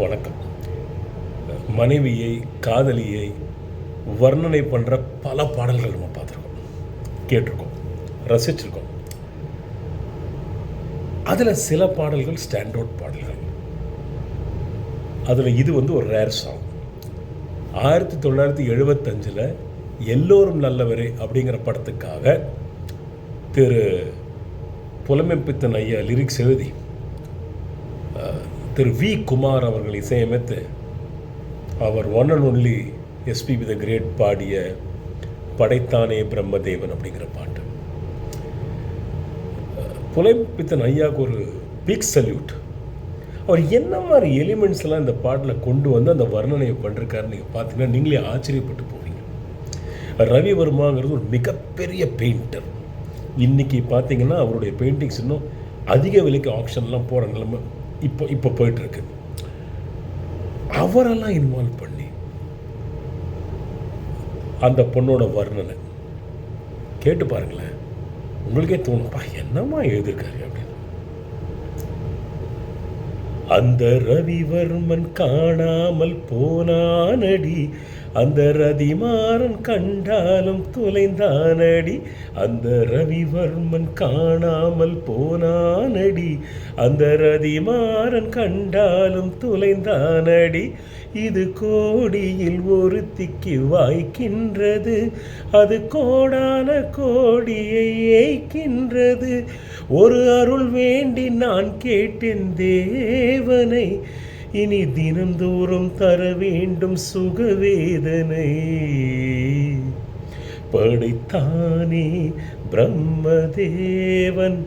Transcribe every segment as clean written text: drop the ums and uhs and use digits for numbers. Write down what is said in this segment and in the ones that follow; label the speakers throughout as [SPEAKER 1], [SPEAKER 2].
[SPEAKER 1] வணக்கம். மனைவியை, காதலியை வர்ணனை பண்ணுற பல பாடல்கள் நம்ம பார்த்துருக்கோம், கேட்டிருக்கோம், ரசிச்சிருக்கோம். அதில் சில பாடல்கள் ஸ்டாண்ட் அவுட் பாடல்கள். அதில் இது ஒரு ரேர் சாங். 1975 எல்லோரும் நல்லவரே அப்படிங்கிற படத்துக்காக திரு புலமைப்பித்தன் ஐயா லிரிக்ஸ் எழுதி திரு வி குமார் அவர்கள் இசையமைத்து அவர் one and only SPB the great பாடிய படைத்தானே பிரம்மதேவன் அப்படிங்கிற பாட்டு. புலமைப்பித்தன் ஐயாவுக்கு ஒரு பிக் சல்யூட். அவர் என்ன மாதிரி எலிமெண்ட்ஸ்லாம் இந்த பாட்டில் கொண்டு வந்து அந்த வர்ணனையை பண்ணிருக்காருன்னு நீங்கள் பார்த்தீங்கன்னா நீங்களே ஆச்சரியப்பட்டு போவீங்க. ரவிவர்மாங்கிறது ஒரு மிகப்பெரிய பெயிண்டர். இன்றைக்கி பார்த்தீங்கன்னா அவருடைய பெயிண்டிங்ஸ் இன்னும் அதிக விலைக்கு ஆப்ஷன்லாம் போகிற நிலைமை இப்போ போயிட்டுருக்கு. அவரெல்லாம் இன்வால்வ் பண்ணி அந்த பொண்ணோட வர்ணனை கேட்டு பாருங்களேன், உங்களுக்கே தோணுப்பா என்னம்மா எழுதியிருக்காரு அப்படின்னு. அந்த ரவிவர்மன் காணாமல் போனானடி, அந்த ரதிமாறன் கண்டாலும் தொலைந்தானடி, அந்த ரவிவர்மன் காணாமல் போனானடி, அந்த ரதிமாறன் கண்டாலும் தொலைந்தானடி, இது கோடியில் ஒருத்திக்கு வாய்க்கின்றது, அது கோடான கோடியை ஏய்க்கின்றது, ஒரு அருள் வேண்டி நான் கேட்டேன் தேவனை, இனி தினந்தோறும் தர வேண்டும் சுகவேதனை, படைத்தானே பிரம்மதேவன்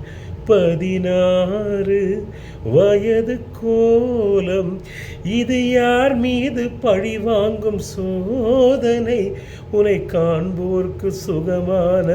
[SPEAKER 1] 16 வயது கோலம், இது யார் மீது பழி வாங்கும் சோதனை, உன்னை காண்போர்க்கு சுகமான